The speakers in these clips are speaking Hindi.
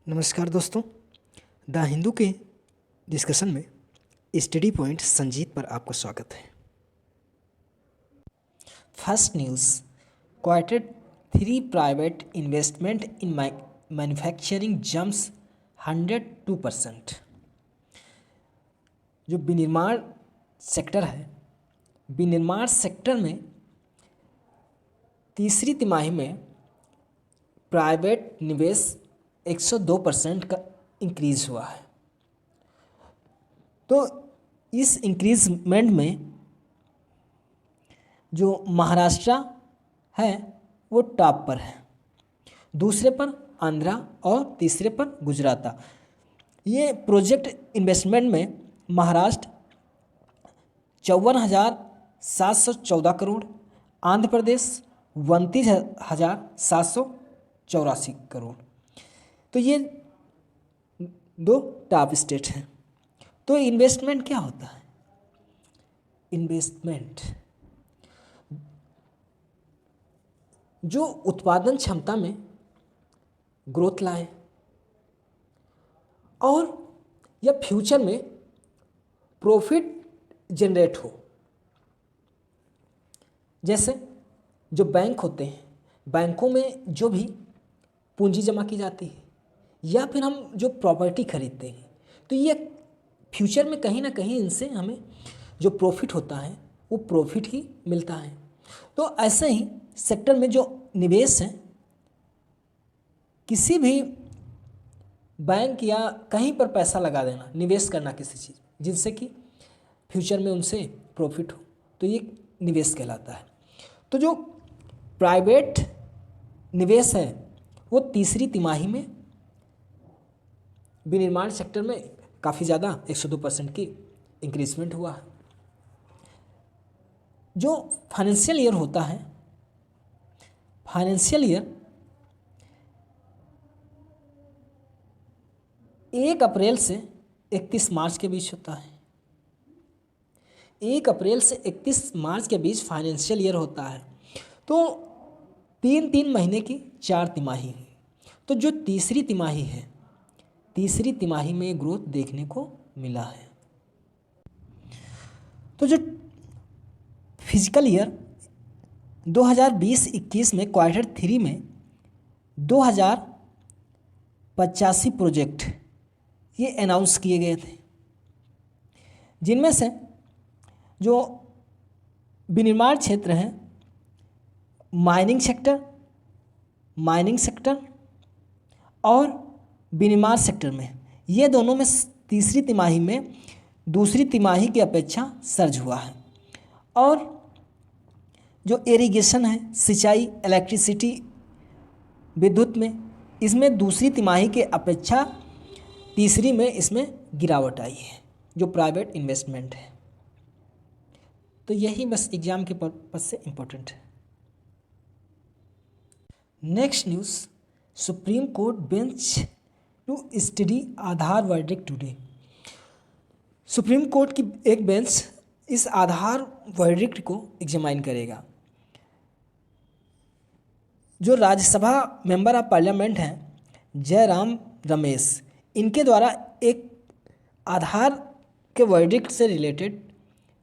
नमस्कार दोस्तों, द हिंदू के डिस्कशन में स्टडी पॉइंट संजीत पर आपका स्वागत है। First news, Q3 private investment in manufacturing jumps 102%। जो विनिर्माण सेक्टर है, विनिर्माण सेक्टर में तीसरी तिमाही में प्राइवेट निवेश 102% का इंक्रीज हुआ है। तो इस इंक्रीजमेंट में जो महाराष्ट्र है वो टॉप पर है, दूसरे पर आंध्रा और तीसरे पर गुजरात। ये प्रोजेक्ट इन्वेस्टमेंट में महाराष्ट्र 54,714 करोड़, आंध्र प्रदेश 29,784 करोड़। तो ये दो टॉप स्टेट हैं। तो इन्वेस्टमेंट क्या होता है? इन्वेस्टमेंट जो उत्पादन क्षमता में ग्रोथ लाए और या फ्यूचर में प्रॉफिट जनरेट हो। जैसे जो बैंक होते हैं, बैंकों में जो भी पूंजी जमा की जाती है या फिर हम जो प्रॉपर्टी खरीदते हैं, तो ये फ्यूचर में कहीं ना कहीं इनसे हमें जो प्रॉफिट होता है वो प्रॉफिट ही मिलता है। तो ऐसे ही सेक्टर में जो निवेश है, किसी भी बैंक या कहीं पर पैसा लगा देना, निवेश करना किसी चीज़ जिनसे कि फ्यूचर में उनसे प्रॉफिट हो, तो ये निवेश कहलाता है। तो जो प्राइवेट निवेश है वो तीसरी तिमाही में विनिर्माण सेक्टर में काफ़ी ज़्यादा 102% की इंक्रीजमेंट हुआ है। जो फाइनेंशियल ईयर होता है, फाइनेंशियल ईयर 1 अप्रैल से 31 मार्च के बीच होता है। 1 अप्रैल से 31 मार्च के बीच फाइनेंशियल ईयर होता है। तो 3 महीने की 4 तिमाही। तो जो तीसरी तिमाही है, तीसरी तिमाही में ग्रोथ देखने को मिला है। तो जो फिजिकल ईयर 2020-21 में Q3 में 2085 प्रोजेक्ट ये अनाउंस किए गए थे, जिनमें से जो विनिर्माण क्षेत्र है, माइनिंग सेक्टर और विनिर्माण सेक्टर में, ये दोनों में तीसरी तिमाही में दूसरी तिमाही की अपेक्षा सर्ज हुआ है। और जो इरिगेशन है, सिंचाई, इलेक्ट्रिसिटी, विद्युत में, इसमें दूसरी तिमाही के अपेक्षा तीसरी में इसमें गिरावट आई है, जो प्राइवेट इन्वेस्टमेंट है। तो यही बस एग्जाम के पर्पज से इम्पोर्टेंट है। Next news, supreme court bench to study Aadhaar verdict today. Supreme court की एक बेंच इस आधार वर्डिक्ट को एग्जामाइन करेगा। जो राज्यसभा मेंबर ऑफ पार्लियामेंट हैं जयराम रमेश, इनके द्वारा एक आधार के वर्डिक्ट से रिलेटेड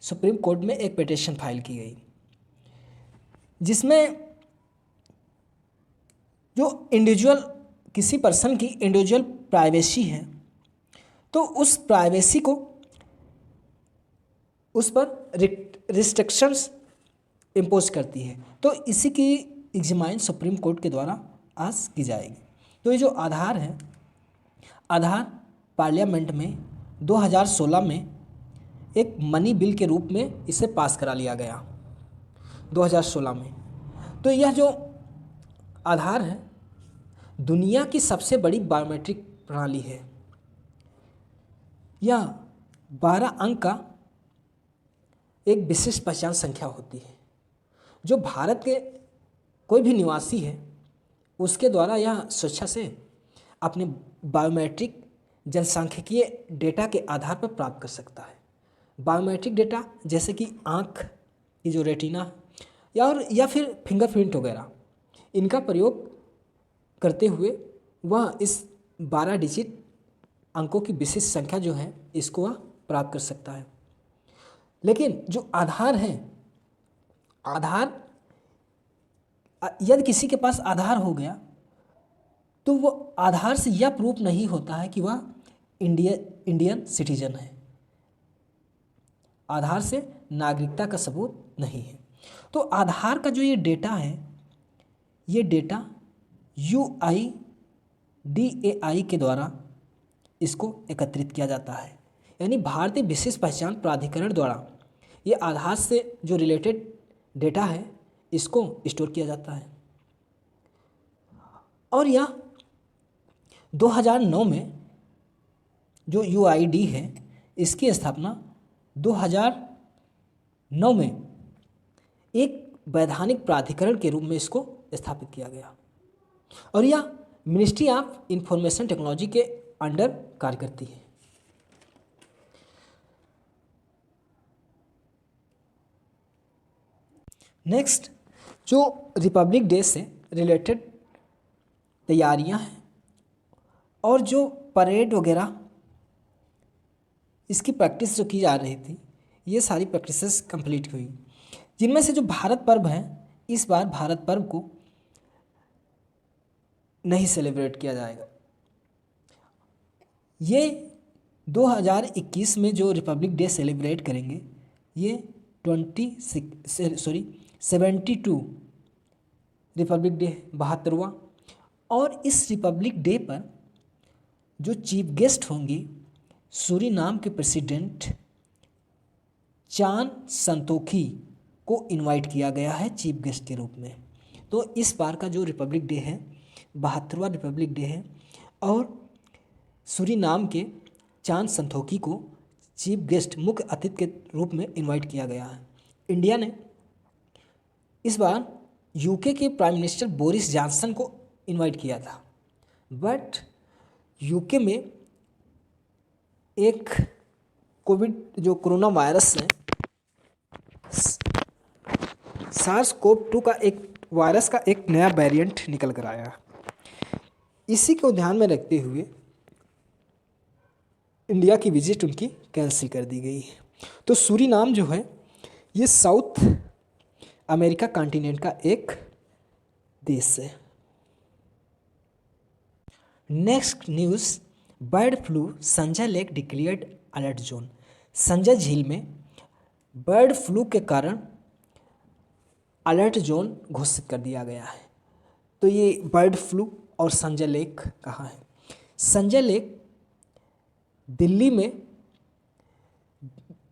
सुप्रीम कोर्ट में एक पिटीशन फाइल की गई, जिसमें जो इंडिविजुअल किसी पर्सन की इंडिविजुअल प्राइवेसी है, तो उस प्राइवेसी को, उस पर रिस्ट्रिक्शंस इम्पोज करती है। तो इसी की एग्जामाइन सुप्रीम कोर्ट के द्वारा आज की जाएगी। तो ये जो आधार है, आधार पार्लियामेंट में 2016 में एक मनी बिल के रूप में इसे पास करा लिया गया 2016 में। तो यह जो आधार है दुनिया की सबसे बड़ी बायोमेट्रिक प्रणाली है। यह 12 अंक का एक विशिष्ट पहचान संख्या होती है, जो भारत के कोई भी निवासी है उसके द्वारा यह स्वेच्छा से अपने बायोमेट्रिक जनसांख्यिकीय डेटा के आधार पर प्राप्त कर सकता है। बायोमेट्रिक डेटा जैसे कि आँख की जो रेटिना या फिर फिंगरप्रिंट वगैरह, इनका प्रयोग करते हुए वह इस 12 डिजिट अंकों की विशिष्ट संख्या जो है इसको वह प्राप्त कर सकता है। लेकिन जो आधार है, आधार यदि किसी के पास आधार हो गया तो वो आधार से यह प्रूफ नहीं होता है कि वह इंडियन सिटीजन है। आधार से नागरिकता का सबूत नहीं है। तो आधार का जो ये डेटा है, ये डेटा UIDAI के द्वारा इसको एकत्रित किया जाता है, यानी भारतीय विशिष्ट पहचान प्राधिकरण द्वारा ये आधार से जो रिलेटेड डेटा है इसको स्टोर किया जाता है। और यह 2009 में जो UID है इसकी स्थापना 2009 में एक वैधानिक प्राधिकरण के रूप में इसको स्थापित किया गया और यह मिनिस्ट्री ऑफ इंफॉर्मेशन टेक्नोलॉजी के अंडर कार्य करती है। नेक्स्ट, जो रिपब्लिक डे से रिलेटेड तैयारियां हैं और जो परेड वगैरह इसकी प्रैक्टिस जो की जा रही थी, ये सारी प्रैक्टिसेस कंप्लीट हुई, जिनमें से जो भारत पर्व है, इस बार भारत पर्व को नहीं सेलिब्रेट किया जाएगा। ये 2021 में जो रिपब्लिक डे सेलिब्रेट करेंगे ये 72 रिपब्लिक डे 72वां। और इस रिपब्लिक डे पर जो चीफ गेस्ट होंगी, सूरीनाम के प्रेसिडेंट चान संतोखी को इनवाइट किया गया है चीफ गेस्ट के रूप में। तो इस बार का जो रिपब्लिक डे है 72वां रिपब्लिक डे है और सूरीनाम के चान संतोखी को चीफ गेस्ट मुख्य अतिथि के रूप में इनवाइट किया गया है। इंडिया ने इस बार यूके के प्राइम मिनिस्टर बोरिस जॉनसन को इनवाइट किया था, बट यूके में एक कोरोना वायरस है, SARS-CoV-2 का एक वायरस का एक नया वेरिएंट निकल कर आया। इसी को ध्यान में रखते हुए इंडिया की विजिट उनकी कैंसिल कर दी गई है। तो सूरीनाम जो है ये साउथ अमेरिका कॉन्टिनेंट का एक देश है। Next news, bird flu, Sanjay lake declared alert zone. Sanjay झील में बर्ड फ्लू के कारण अलर्ट जोन घोषित कर दिया गया है। तो ये बर्ड फ्लू और संजय लेक कहाँ है? संजय लेक दिल्ली में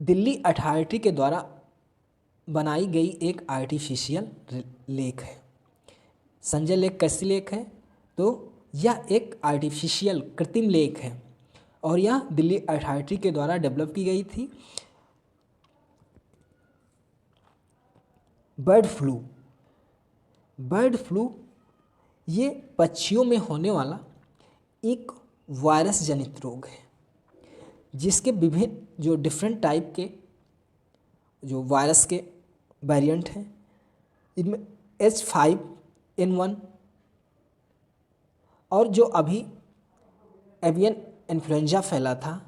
दिल्ली अथॉरिटी के द्वारा बनाई गई एक आर्टिफिशियल लेक है। संजय लेक कैसी लेक है? तो यह एक आर्टिफिशियल कृत्रिम लेक है और यह दिल्ली अथॉरिटी के द्वारा डेवलप की गई थी। बर्ड फ्लू ये पक्षियों में होने वाला एक वायरस जनित रोग है, जिसके विभिन्न जो डिफरेंट टाइप के जो वायरस के वेरिएंट हैं, इनमें H5N1 और जो अभी एवियन इन्फ्लुएंजा फैला था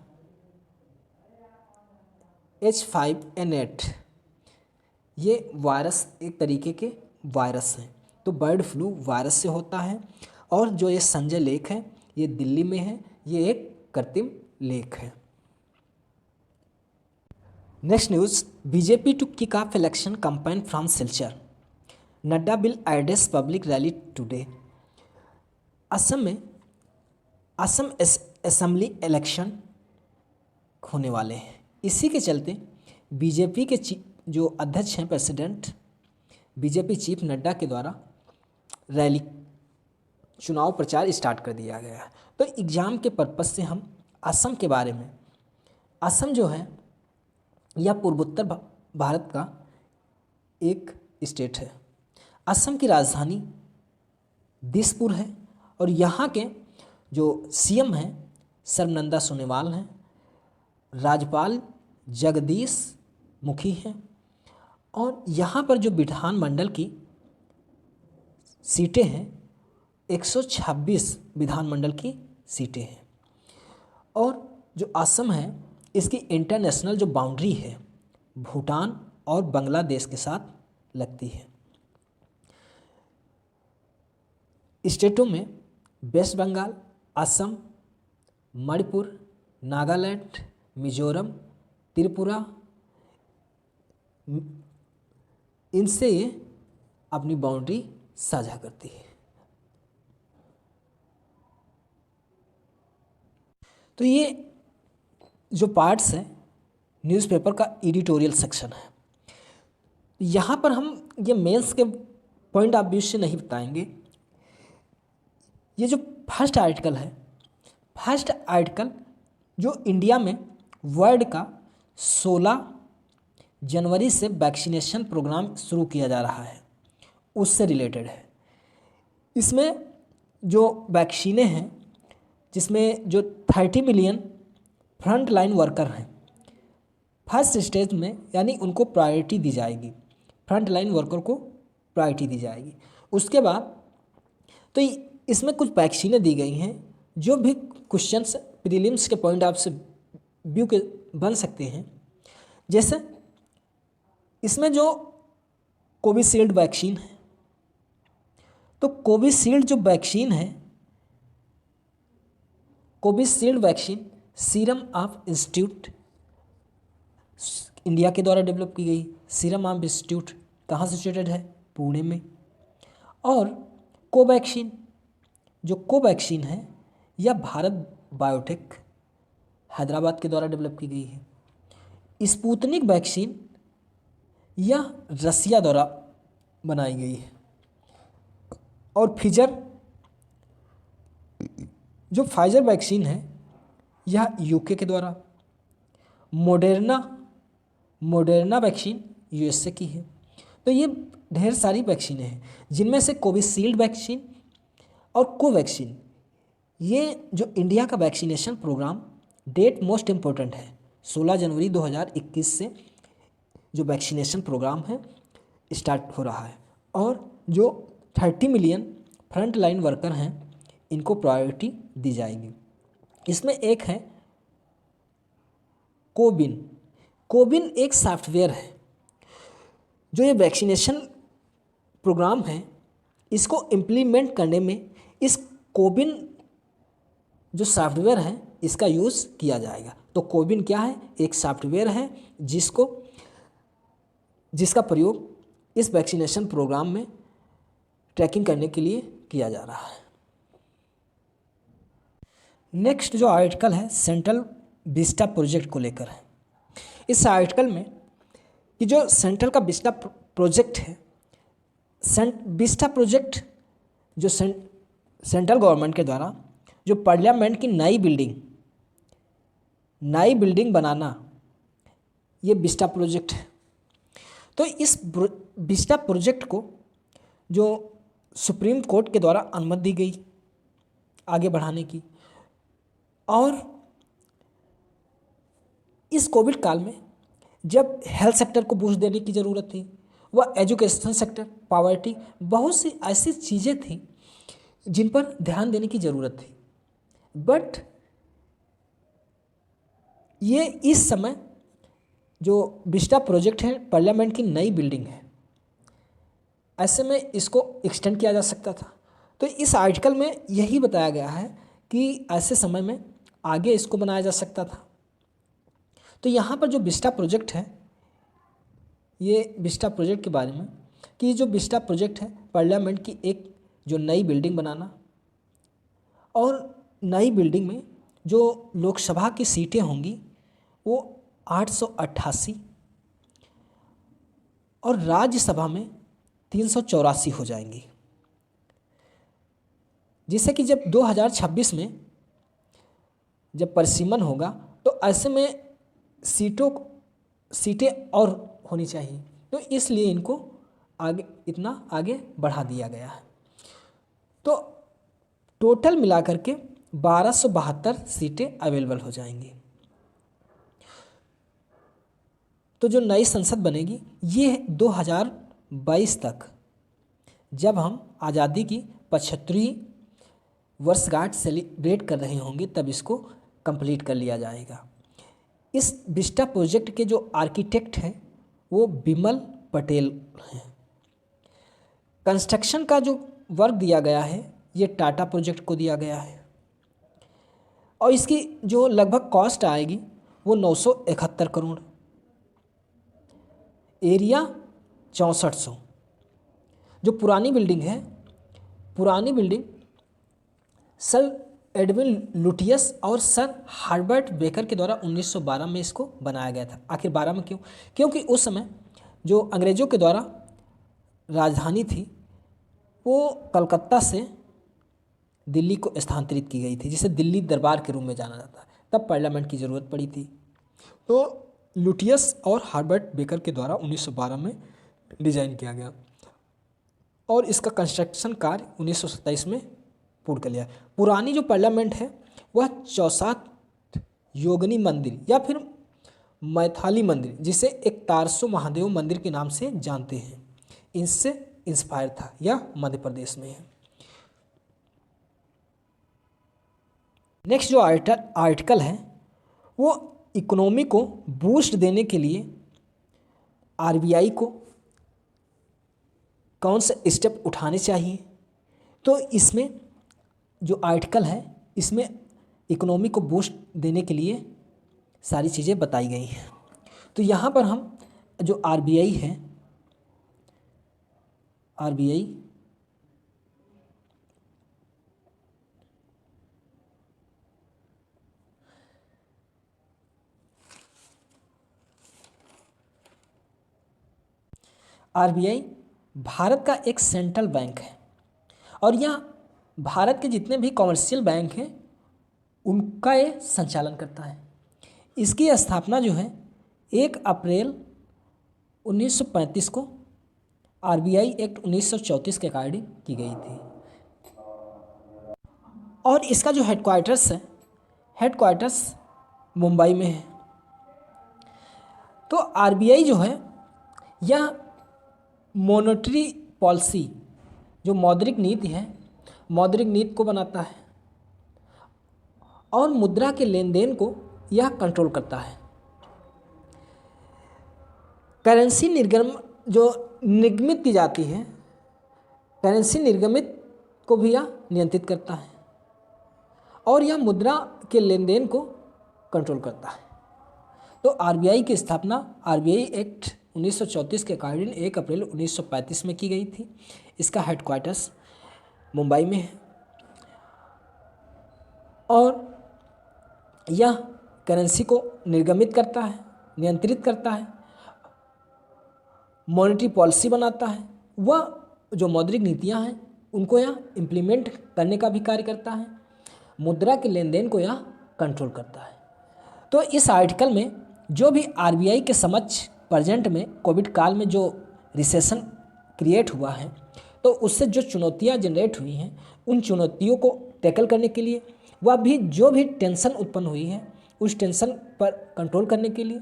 H5N8, ये वायरस एक तरीके के वायरस हैं। तो बर्ड फ्लू वायरस से होता है और जो ये संजय लेक है ये दिल्ली में है, ये एक कृत्रिम लेक है। Next news, BJP to kick off election campaign from Silchar, Nadda will address public rally today. Assam में असम असेंबली इलेक्शन होने वाले हैं। इसी के चलते बीजेपी के जो अध्यक्ष हैं प्रेसिडेंट, बीजेपी चीफ नड्डा के द्वारा रैली चुनाव प्रचार स्टार्ट कर दिया गया है। तो एग्ज़ाम के पर्पज़ से हम असम के बारे में, असम जो है यह पूर्वोत्तर भारत का एक स्टेट है। असम की राजधानी दिसपुर है और यहाँ के जो सीएम हैं सर्बानंद सोनोवाल हैं, राज्यपाल जगदीश मुखी हैं और यहाँ पर जो विधानमंडल की सीटें हैं 126 विधानमंडल की सीटें हैं। और जो असम है इसकी इंटरनेशनल जो बाउंड्री है भूटान और बांग्लादेश के साथ लगती है। स्टेटों में वेस्ट बंगाल, असम, मणिपुर, नागालैंड, मिजोरम, त्रिपुरा, इनसे ये अपनी बाउंड्री साझा करती है। तो ये जो पार्ट्स हैं न्यूज़पेपर का एडिटोरियल सेक्शन है। यहाँ पर हम ये मेंस के पॉइंट ऑफ व्यू से नहीं बताएंगे। ये जो फर्स्ट आर्टिकल है, फर्स्ट आर्टिकल जो इंडिया में वर्ल्ड का 16 जनवरी से वैक्सीनेशन प्रोग्राम शुरू किया जा रहा है उससे रिलेटेड है। इसमें जो वैक्सीनें हैं जिसमें जो 30 मिलियन फ्रंट लाइन वर्कर हैं फर्स्ट स्टेज में, यानी उनको प्रायोरिटी दी जाएगी, फ्रंट लाइन वर्कर को प्रायोरिटी दी जाएगी। उसके बाद तो इसमें कुछ वैक्सीनें दी गई हैं जो भी क्वेश्चंस प्रीलिम्स के पॉइंट ऑफ व्यू के बन सकते हैं। जैसे इसमें जो कोविशील्ड वैक्सीन है, तो कोविशील्ड जो वैक्सीन है, Covishield vaccine serum of institute India के द्वारा डेवलप की गई। सीरम ऑफ इंस्टीट्यूट कहाँ सिचुएटेड है? पुणे में। और कोवैक्सीन, जो कोवैक्सीन है यह भारत बायोटेक हैदराबाद के द्वारा डेवलप की गई है। स्पुतनिक वैक्सीन यह रसिया द्वारा बनाई गई है। और फाइजर, जो फाइजर वैक्सीन है यह यूके के द्वारा। मोडेर्ना वैक्सीन यूएसए की है। तो ये ढेर सारी वैक्सीनें हैं जिनमें से कोविशील्ड वैक्सीन और कोवैक्सीन, ये जो इंडिया का vaccination programme date most important है, 16 जनवरी 2021 से जो वैक्सीनेशन प्रोग्राम है स्टार्ट हो रहा है। और जो 30 मिलियन फ्रंट लाइन वर्कर हैं इनको प्रायोरिटी दी जाएगी। इसमें एक है कोविन एक सॉफ्टवेयर है। जो ये वैक्सीनेशन प्रोग्राम है इसको इम्प्लीमेंट करने में इस कोविन जो सॉफ्टवेयर है इसका यूज़ किया जाएगा। तो कोविन क्या है? एक सॉफ्टवेयर है जिसका प्रयोग इस वैक्सीनेशन प्रोग्राम में ट्रैकिंग करने के लिए किया जा रहा है। नेक्स्ट जो आर्टिकल है सेंट्रल विस्टा प्रोजेक्ट को लेकर है। इस आर्टिकल में कि जो सेंट्रल का विस्टा प्रोजेक्ट है, विस्टा प्रोजेक्ट जो सेंट्रल गवर्नमेंट के द्वारा जो पार्लियामेंट की नई बिल्डिंग बनाना, ये विस्टा प्रोजेक्ट है। तो इस विस्टा प्रोजेक्ट को जो सुप्रीम कोर्ट के द्वारा अनुमति दी गई आगे बढ़ाने की। और इस कोविड काल में जब हेल्थ सेक्टर को बूस्ट देने की ज़रूरत थी, वह एजुकेशन सेक्टर, पॉवर्टी, बहुत सी ऐसी चीज़ें थी जिन पर ध्यान देने की ज़रूरत थी। बट ये इस समय जो विस्टा प्रोजेक्ट है पार्लियामेंट की नई बिल्डिंग है, ऐसे में इसको एक्सटेंड किया जा सकता था। तो इस आर्टिकल में यही बताया गया है कि ऐसे समय में आगे इसको बनाया जा सकता था। तो यहाँ पर जो विस्टा प्रोजेक्ट है, ये विस्टा प्रोजेक्ट के बारे में कि जो विस्टा प्रोजेक्ट है पार्लियामेंट की एक जो नई बिल्डिंग बनाना, और नई बिल्डिंग में जो लोकसभा की सीटें होंगी वो 888 और राज्यसभा में 384 हो जाएंगी। जिससे कि जब 2026 में जब परिसीमन होगा तो ऐसे में सीटें और होनी चाहिए। तो इसलिए इनको इतना आगे बढ़ा दिया गया है। तो टोटल मिलाकर के 1272 सीटें अवेलेबल हो जाएंगी। तो जो नई संसद बनेगी ये 2022 तक, जब हम आज़ादी की 75वीं वर्षगांठ सेलिब्रेट कर रहे होंगे तब इसको कंप्लीट कर लिया जाएगा। इस विस्टा प्रोजेक्ट के जो आर्किटेक्ट हैं वो बिमल पटेल हैं। कंस्ट्रक्शन का जो वर्क दिया गया है ये टाटा प्रोजेक्ट को दिया गया है और इसकी जो लगभग कॉस्ट आएगी वो 971 करोड़। एरिया 6400। जो पुरानी बिल्डिंग है, पुरानी बिल्डिंग सर एडविन लुटियस और सर हर्बर्ट बेकर के द्वारा 1912 में इसको बनाया गया था। आखिर 12 में क्यों? क्योंकि उस समय जो अंग्रेज़ों के द्वारा राजधानी थी वो कलकत्ता से दिल्ली को स्थानांतरित की गई थी, जिसे दिल्ली दरबार के रूप में जाना जाता है। तब पार्लियामेंट की ज़रूरत पड़ी थी, तो लुटियस और हर्बर्ट बेकर के द्वारा 1912 में डिजाइन किया गया और इसका कंस्ट्रक्शन कार्य 1927 में पूर्ण कर लिया। पुरानी जो पार्लियामेंट है वह चौसात योगिनी मंदिर या फिर मैथाली मंदिर, जिसे एक तारसो महादेव मंदिर के नाम से जानते हैं, इनसे इंस्पायर था। यह मध्य प्रदेश में है। नेक्स्ट जो आर्टिकल है वो इकोनॉमी को बूस्ट देने के लिए आरबीआई को कौन से स्टेप उठाने चाहिए। तो इसमें जो आर्टिकल है इसमें इकोनॉमी को बूस्ट देने के लिए सारी चीज़ें बताई गई हैं। तो यहाँ पर हम जो आरबीआई है, आरबीआई भारत का एक सेंट्रल बैंक है और यह भारत के जितने भी कॉमर्शियल बैंक हैं उनका ये संचालन करता है। इसकी स्थापना जो है 1 अप्रैल 1935 को आरबीआई एक्ट 1934 के अकॉर्डिंग की गई थी और इसका जो हेडक्वार्टर्स मुंबई में है। तो आरबीआई जो है यह मॉनेटरी पॉलिसी, जो मौद्रिक नीति है, मौद्रिक नीति को बनाता है और मुद्रा के लेन देन को यह कंट्रोल करता है। करेंसी निर्गमित की जाती है, करेंसी निर्गमित को भी यह नियंत्रित करता है और यह मुद्रा के लेन देन को कंट्रोल करता है। तो आरबीआई की स्थापना आरबीआई एक्ट 1934 के अकॉर्डिंग 1 अप्रैल 1935 में की गई थी। इसका हेडक्वार्टर्स मुंबई में है और यह करेंसी को निर्गमित करता है, नियंत्रित करता है, मॉनेटरी पॉलिसी बनाता है, वह जो मौद्रिक नीतियां हैं उनको यह इम्प्लीमेंट करने का भी कार्य करता है, मुद्रा के लेन देन को यह कंट्रोल करता है। तो इस आर्टिकल में जो भी आरबीआई के समक्ष प्रेजेंट में कोविड काल में जो रिसेशन क्रिएट हुआ है तो उससे जो चुनौतियां जनरेट हुई हैं उन चुनौतियों को टैकल करने के लिए, वह भी जो भी टेंशन उत्पन्न हुई है उस टेंशन पर कंट्रोल करने के लिए,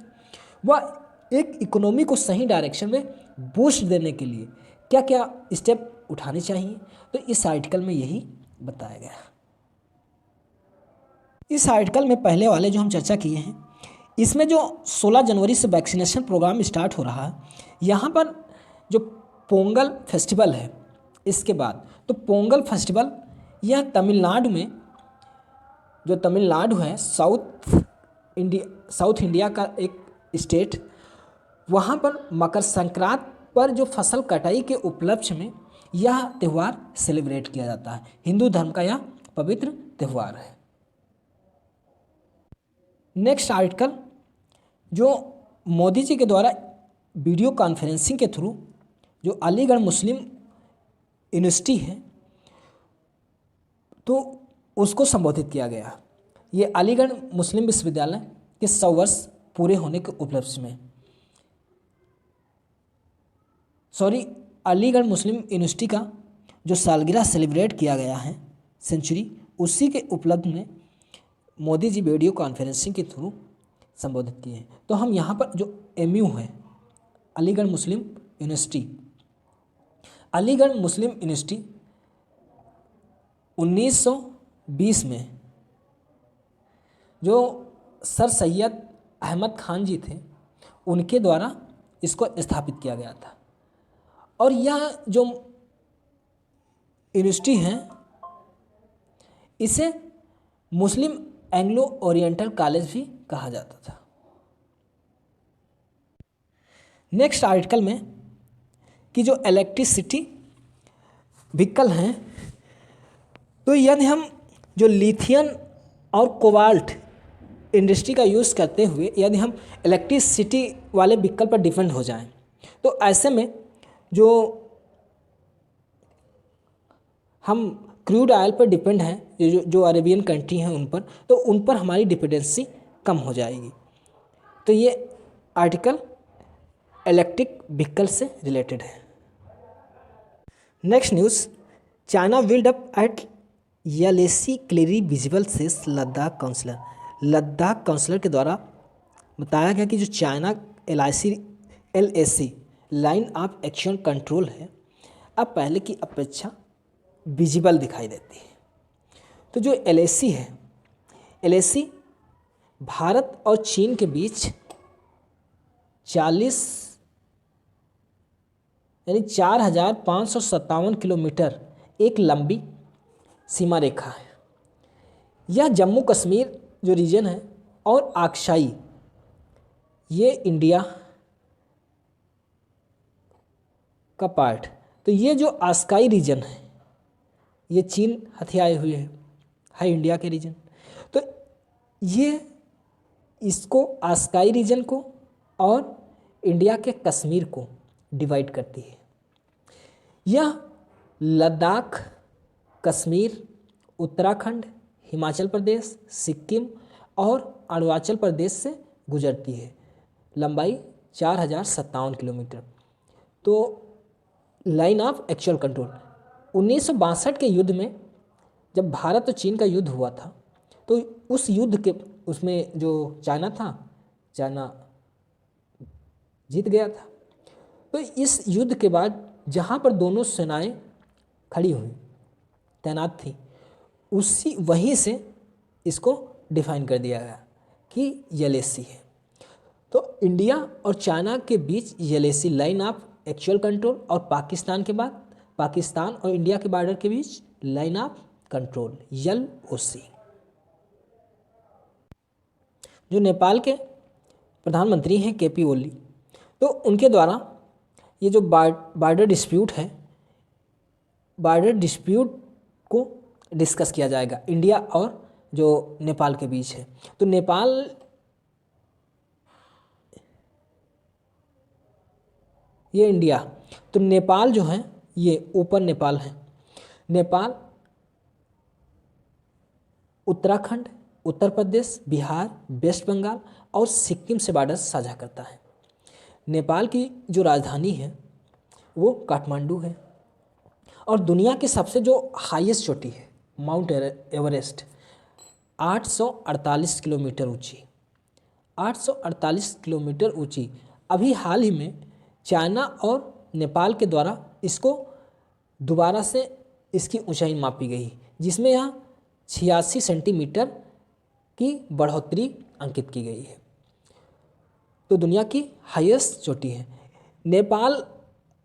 वह एक इकोनॉमी को सही डायरेक्शन में बूस्ट देने के लिए क्या क्या स्टेप उठाने चाहिए, तो इस आर्टिकल में यही बताया गया। इस आर्टिकल में पहले वाले जो हम चर्चा किए हैं इसमें जो 16 जनवरी से वैक्सीनेशन प्रोग्राम स्टार्ट हो रहा है, यहाँ पर जो पोंगल फेस्टिवल है इसके बाद, तो पोंगल फेस्टिवल यह तमिलनाडु में, जो तमिलनाडु है साउथ इंडिया का एक स्टेट, वहाँ पर मकर संक्रांति पर जो फसल कटाई के उपलक्ष्य में यह त्यौहार सेलिब्रेट किया जाता है। हिंदू धर्म का यह पवित्र त्यौहार है। नेक्स्ट आर्टिकल जो मोदी जी के द्वारा वीडियो कॉन्फ्रेंसिंग के थ्रू जो अलीगढ़ मुस्लिम यूनिवर्सिटी है तो उसको संबोधित किया गया। ये अलीगढ़ मुस्लिम विश्वविद्यालय के 100 वर्ष पूरे होने के उपलक्ष्य में, अलीगढ़ मुस्लिम यूनिवर्सिटी का जो सालगिरह सेलिब्रेट किया गया है, सेंचुरी, उसी के उपलक्ष्य में मोदी जी वीडियो कॉन्फ्रेंसिंग के थ्रू संबोधित किए हैं। तो हम यहाँ पर जो एमयू है अलीगढ़ मुस्लिम यूनिवर्सिटी, अलीगढ़ मुस्लिम यूनिवर्सिटी 1920 में जो सर सैयद अहमद खान जी थे उनके द्वारा इसको स्थापित किया गया था। और यह जो यूनिवर्सिटी है इसे मुस्लिम एंग्लो ओरिएंटल कॉलेज भी कहा जाता था। नेक्स्ट आर्टिकल में कि जो इलेक्ट्रिसिटी व्हीकल हैं, तो यदि हम जो लिथियम और कोबाल्ट इंडस्ट्री का यूज़ करते हुए यदि हम इलेक्ट्रिसिटी वाले व्हीकल पर डिपेंड हो जाएं, तो ऐसे में जो हम क्रूड ऑयल पर डिपेंड हैं, जो अरेबियन कंट्री हैं उन पर, तो उन पर हमारी डिपेंडेंसी कम हो जाएगी। तो ये आर्टिकल इलेक्ट्रिक व्हीकल से रिलेटेड है। नेक्स्ट न्यूज़, चाइना विल्ड अप एट यालेसी क्लियरली विजिबल से लद्दाख काउंसिलर। लद्दाख काउंसिलर के द्वारा बताया गया कि जो China LAC line of action control है अब पहले की अपेक्षा विजिबल दिखाई देती है। तो जो LAC है, LAC भारत और चीन के बीच 4,557 किलोमीटर एक लंबी सीमा रेखा है। यह जम्मू कश्मीर जो रीजन है और अक्साई, ये इंडिया का पार्ट, तो ये जो आस्काई रीजन है ये चीन हथियाए हुए है इंडिया के रीजन। तो ये इसको आस्काई रीजन को और इंडिया के कश्मीर को डिवाइड करती है। यह लद्दाख, कश्मीर, उत्तराखंड, हिमाचल प्रदेश, सिक्किम और अरुणाचल प्रदेश से गुजरती है। लंबाई 4,057 किलोमीटर। तो लाइन ऑफ एक्चुअल कंट्रोल 1962 के युद्ध में जब भारत और चीन का युद्ध हुआ था, तो उस युद्ध के उसमें जो चाइना जीत गया था। तो इस युद्ध के बाद जहाँ पर दोनों सेनाएं खड़ी हुई, तैनात थी, वहीं से इसको डिफाइन कर दिया गया कि LAC है। तो इंडिया और चाइना के बीच LAC line of actual control, और पाकिस्तान के बाद पाकिस्तान और इंडिया के बॉर्डर के बीच लाइन ऑफ कंट्रोल LOC। जो नेपाल के प्रधानमंत्री हैं KP ओली, तो उनके द्वारा ये जो बॉर्डर डिस्प्यूट है, बॉर्डर डिस्प्यूट को डिस्कस किया जाएगा इंडिया और जो नेपाल के बीच है। तो नेपाल ये इंडिया, तो नेपाल जो है ये ऊपर नेपाल है। नेपाल उत्तराखंड, उत्तर प्रदेश, बिहार, वेस्ट बंगाल और सिक्किम से बॉर्डर साझा करता है। नेपाल की जो राजधानी है वो काठमांडू है। और दुनिया की सबसे जो हाईएस्ट चोटी है माउंट एवरेस्ट 848 किलोमीटर ऊंची, 848 किलोमीटर ऊंची। अभी हाल ही में चाइना और नेपाल के द्वारा इसको दोबारा से इसकी ऊंचाई मापी गई, जिसमें यह 86 सेंटीमीटर की बढ़ोतरी अंकित की गई है। तो दुनिया की हाईएस्ट चोटी है। नेपाल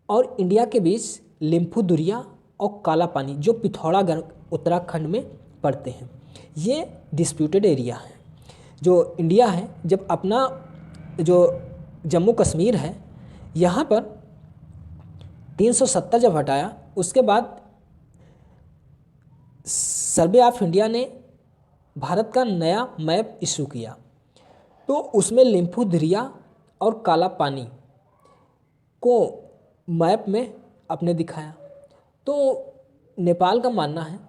और इंडिया के बीच लिम्फू दुरिया और काला पानी जो पिथौरागढ़ उत्तराखंड में पड़ते हैं, ये डिस्प्यूटेड एरिया है। जो इंडिया है जब अपना जो जम्मू कश्मीर है यहाँ पर 370 जब हटाया, उसके बाद सर्वे ऑफ इंडिया ने भारत का नया मैप इशू किया, तो उसमें लिम्फू दरिया और काला पानी को मैप में अपने दिखाया। तो नेपाल का मानना है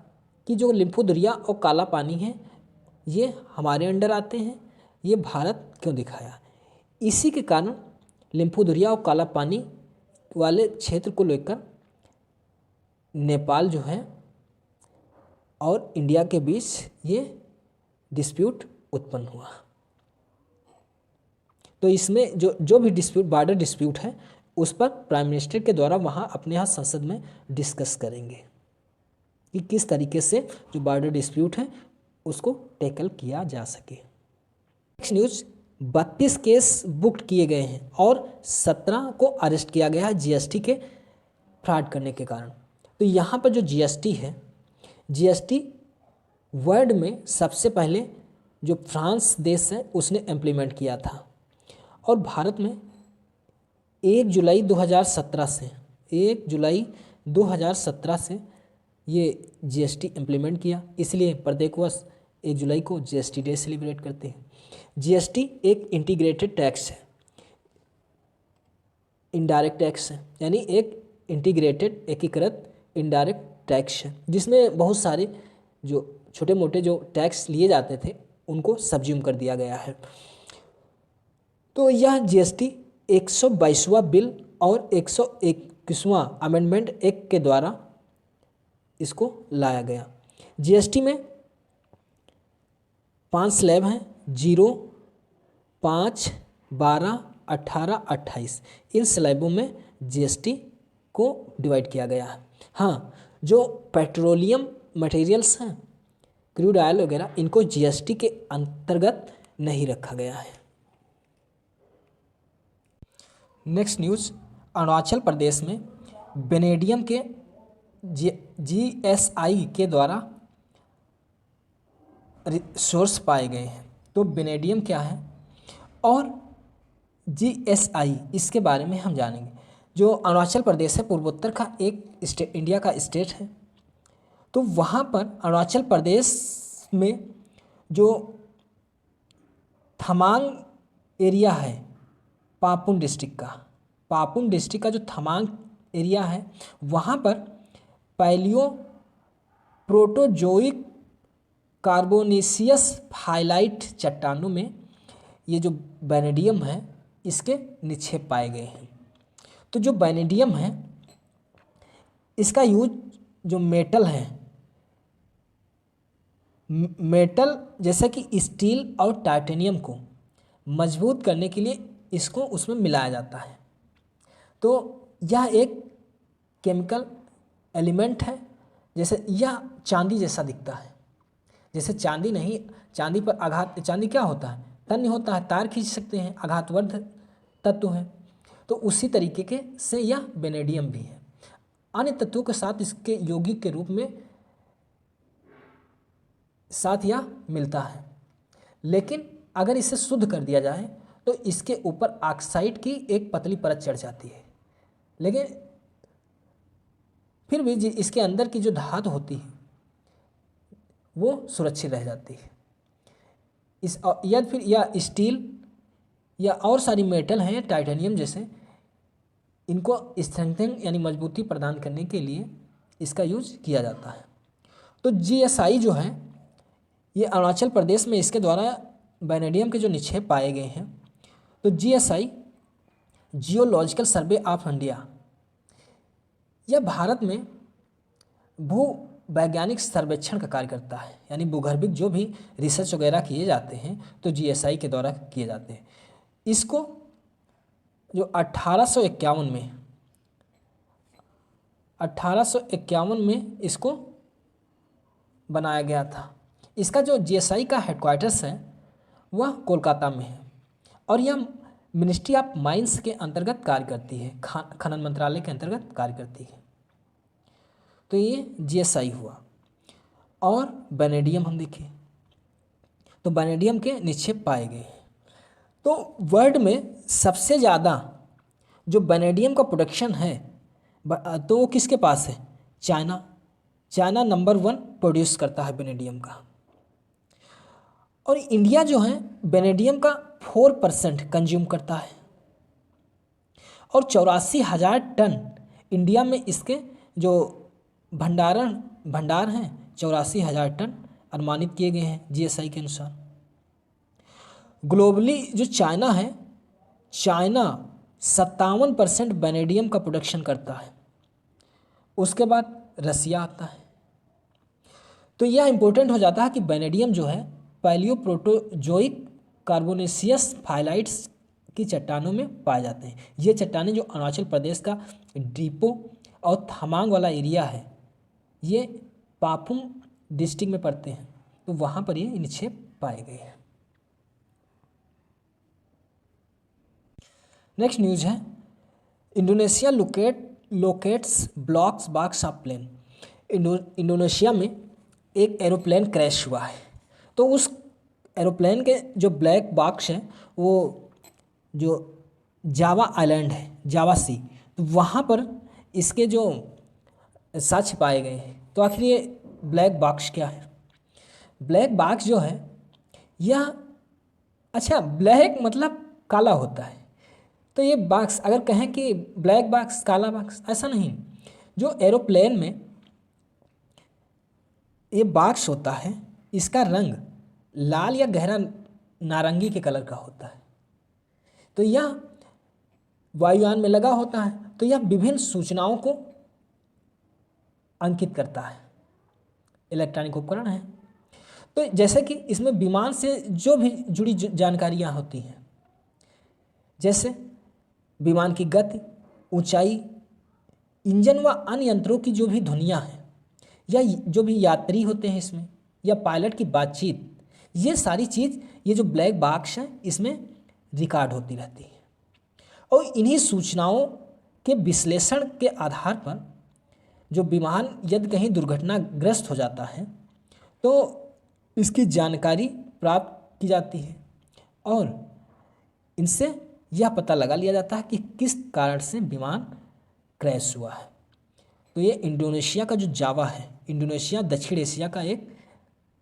कि जो लिम्फू दरिया और काला पानी है ये हमारे अंडर आते हैं, ये भारत क्यों दिखाया। इसी के कारण लिम्फू दरिया और काला पानी वाले क्षेत्र को लेकर नेपाल जो है और इंडिया के बीच ये डिस्प्यूट उत्पन्न हुआ। तो इसमें जो भी डिस्प्यूट, बॉर्डर डिस्प्यूट है, उस पर प्राइम मिनिस्टर के द्वारा वहाँ अपने यहाँ संसद में डिस्कस करेंगे। कि किस तरीके से जो बॉर्डर डिस्प्यूट है उसको टैकल किया जा सके। नेक्स्ट न्यूज़, 32 केस बुक किए गए हैं और 17 को अरेस्ट किया गया है जीएसटी के फ्रॉड करने के कारण। तो यहाँ पर जो जीएसटी है, जीएसटी वर्ल्ड में सबसे पहले जो फ्रांस देश है उसने इम्प्लीमेंट किया था और भारत में 1 जुलाई 2017 से 1 जुलाई 2017 से ये जीएसटी इम्प्लीमेंट किया, इसलिए प्रत्येक वर्ष 1 जुलाई को जीएसटी डे सेलिब्रेट करते हैं। जीएसटी एक इंटीग्रेटेड टैक्स है, इनडायरेक्ट टैक्स है, यानी एक इंटीग्रेटेड एकीकृत इनडायरेक्ट टैक्स है जिसमें बहुत सारे जो छोटे मोटे जो टैक्स लिए जाते थे उनको सब्ज्यूम कर दिया गया है। तो यह जीएसटी 122वां बिल और 121वां अमेंडमेंट एक्ट के द्वारा इसको लाया गया। जीएसटी में 5 स्लैब हैं, 0, 5, 12, 18, 28। इन स्लैबों में जीएसटी को डिवाइड किया गया है। हाँ, जो पेट्रोलियम मटेरियल्स हैं, क्रूड ऑयल वगैरह, इनको जीएसटी के अंतर्गत नहीं रखा गया है। नेक्स्ट न्यूज़, अरुणाचल प्रदेश में वेनेडियम के जीएसआई के द्वारा रिसोर्स पाए गए हैं। तो वेनेडियम क्या है और जीएसआई, इसके बारे में हम जानेंगे। जो अरुणाचल प्रदेश है पूर्वोत्तर का एक इंडिया का स्टेट है। तो वहाँ पर अरुणाचल प्रदेश में जो थमांग एरिया है, पापुन डिस्ट्रिक्ट का जो थमांग एरिया है, वहाँ पर पैलियो प्रोटोजोइक कार्बोनेसियस फाइलाइट चट्टानों में ये जो वेनेडियम है इसके निक्षेप पाए गए हैं। तो जो वेनेडियम है इसका यूज जो मेटल है, मेटल जैसे कि स्टील और टाइटेनियम को मजबूत करने के लिए इसको उसमें मिलाया जाता है। तो यह एक केमिकल एलिमेंट है, जैसे यह चांदी जैसा दिखता है। जैसे चांदी नहीं, चांदी पर आघात, चांदी क्या होता है, तन्य होता है, तार खींच सकते हैं, आघातवर्ध तत्व है। तो उसी तरीके के से यह वेनेडियम भी है। अन्य तत्वों के साथ इसके यौगिक के रूप में साथ यह मिलता है, लेकिन अगर इसे शुद्ध कर दिया जाए तो इसके ऊपर ऑक्साइड की एक पतली परत चढ़ जाती है, लेकिन फिर भी इसके अंदर की जो धातु होती है वो सुरक्षित रह जाती है। या फिर या स्टील या और सारी मेटल हैं टाइटेनियम जैसे, इनको स्ट्रेंथनिंग यानी मजबूती प्रदान करने के लिए इसका यूज किया जाता है। तो जीएसआई जो है ये अरुणाचल प्रदेश में इसके द्वारा वेनेडियम के जो निक्षेप पाए गए हैं। तो GSI geological survey of India, यह भारत में भू वैज्ञानिक सर्वेक्षण का कार्य करता है, यानी भूगर्भिक जो भी रिसर्च वगैरह किए जाते हैं तो जीएसआई के द्वारा किए जाते हैं। इसको जो 1851 में इसको बनाया गया था। इसका जो जीएसआई का हेडक्वार्टर्स है वह कोलकाता में है और यह मिनिस्ट्री ऑफ माइंस के अंतर्गत कार्य करती है, खनन मंत्रालय के अंतर्गत कार्य करती है। तो ये जीएसआई हुआ। और वेनेडियम हम देखें तो वेनेडियम के निक्षेप पाए गए। तो वर्ल्ड में सबसे ज़्यादा जो वेनेडियम का प्रोडक्शन है तो वो किसके पास है, चाइना नंबर 1 प्रोड्यूस करता है वेनेडियम का। और इंडिया जो है वेनेडियम का 4% कंज्यूम करता है और 84,000 टन इंडिया में इसके जो भंडार हैं 84,000 टन अनुमानित किए गए हैं जीएसआई के अनुसार। ग्लोबली जो चाइना है, चाइना 57% वेनेडियम का प्रोडक्शन करता है। उसके बाद रसिया आता है। तो यह इंपॉर्टेंट हो जाता है कि वेनेडियम जो है पैलियोप्रोटोजोइक कार्बोनेसियस फाइलाइट्स की चट्टानों में पाए जाते हैं। ये चट्टानें जो अरुणाचल प्रदेश का डीपो और थमांग वाला एरिया है, ये पापुम डिस्ट्रिक्ट में पड़ते हैं, तो वहाँ पर ये निक्षेप पाए गए हैं। नेक्स्ट न्यूज़ है Indonesia locates blocks box of plane. Indonesia में एक एरोप्लेन क्रैश हुआ है, तो उस एरोप्लेन के जो ब्लैक बॉक्स है वो जो जावा आइलैंड है, जावा सी, तो वहाँ पर इसके जो साक्ष्य पाए गए हैं। तो आखिर ये ब्लैक बॉक्स क्या है? ब्लैक बॉक्स जो है यह, अच्छा ब्लैक मतलब काला होता है, तो ये बॉक्स अगर कहें कि ब्लैक बॉक्स काला बॉक्स, ऐसा नहीं। जो एरोप्लेन में ये बॉक्स होता है इसका रंग लाल या गहरा नारंगी के कलर का होता है, तो यह वायुयान में लगा होता है, तो यह विभिन्न सूचनाओं को अंकित करता है, इलेक्ट्रॉनिक उपकरण है। तो जैसे कि इसमें विमान से जो भी जुड़ी जानकारियाँ होती हैं, जैसे विमान की गति, ऊंचाई, इंजन व अन्य यंत्रों की जो भी ध्वनियाँ हैं, या जो भी यात्री होते हैं इसमें, या पायलट की बातचीत, ये सारी चीज़ ये जो ब्लैक बॉक्स है इसमें रिकॉर्ड होती रहती है। और इन्हीं सूचनाओं के विश्लेषण के आधार पर जो विमान यदि कहीं दुर्घटनाग्रस्त हो जाता है तो इसकी जानकारी प्राप्त की जाती है और इनसे यह पता लगा लिया जाता है कि किस कारण से विमान क्रैश हुआ है। तो ये इंडोनेशिया का जो जावा है, इंडोनेशिया दक्षिण एशिया का एक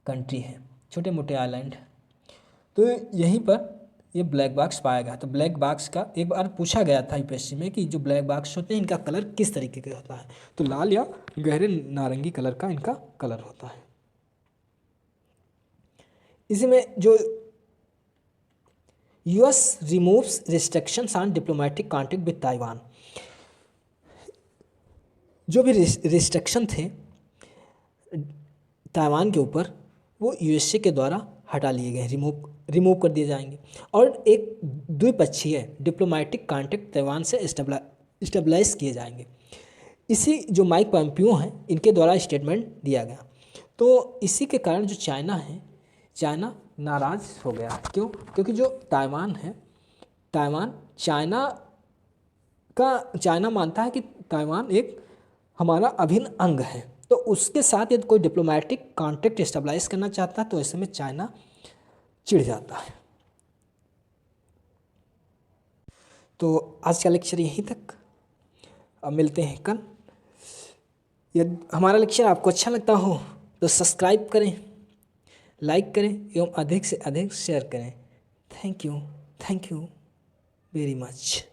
कंट्री है, छोटे मोटे आइलैंड। तो यहीं पर ये ब्लैक बॉक्स पाया गया। तो ब्लैक बॉक्स का एक बार पूछा गया था यूपीएससी में कि जो ब्लैक बॉक्स होते हैं इनका कलर किस तरीके का होता है, तो लाल या गहरे नारंगी कलर का इनका कलर होता है। इसी में जो US removes restrictions on diplomatic contact with Taiwan, जो भी रिस्ट्रिक्शन थे ताइवान के ऊपर वो यूएसए के द्वारा हटा लिए गए, रिमूव कर दिए जाएंगे। और एक द्विपक्षीय डिप्लोमेटिक कॉन्टैक्ट ताइवान से स्टेबलाइज किए जाएंगे। इसी जो माइक पॉम्पियो हैं इनके द्वारा स्टेटमेंट दिया गया। तो इसी के कारण जो चाइना है, चाइना नाराज़ हो गया। क्यों? क्योंकि जो ताइवान है, ताइवान चाइना मानता है कि ताइवान एक हमारा अभिन्न अंग है, तो उसके साथ यदि कोई डिप्लोमेटिक कॉन्टैक्ट स्टेबलाइज करना चाहता है तो ऐसे में चाइना चिढ़ जाता है। तो आज का लेक्चर यहीं तक, अब मिलते हैं कल। यदि हमारा लेक्चर आपको अच्छा लगता हो तो सब्सक्राइब करें, लाइक करें एवं अधिक से अधिक शेयर करें। Thank you very much.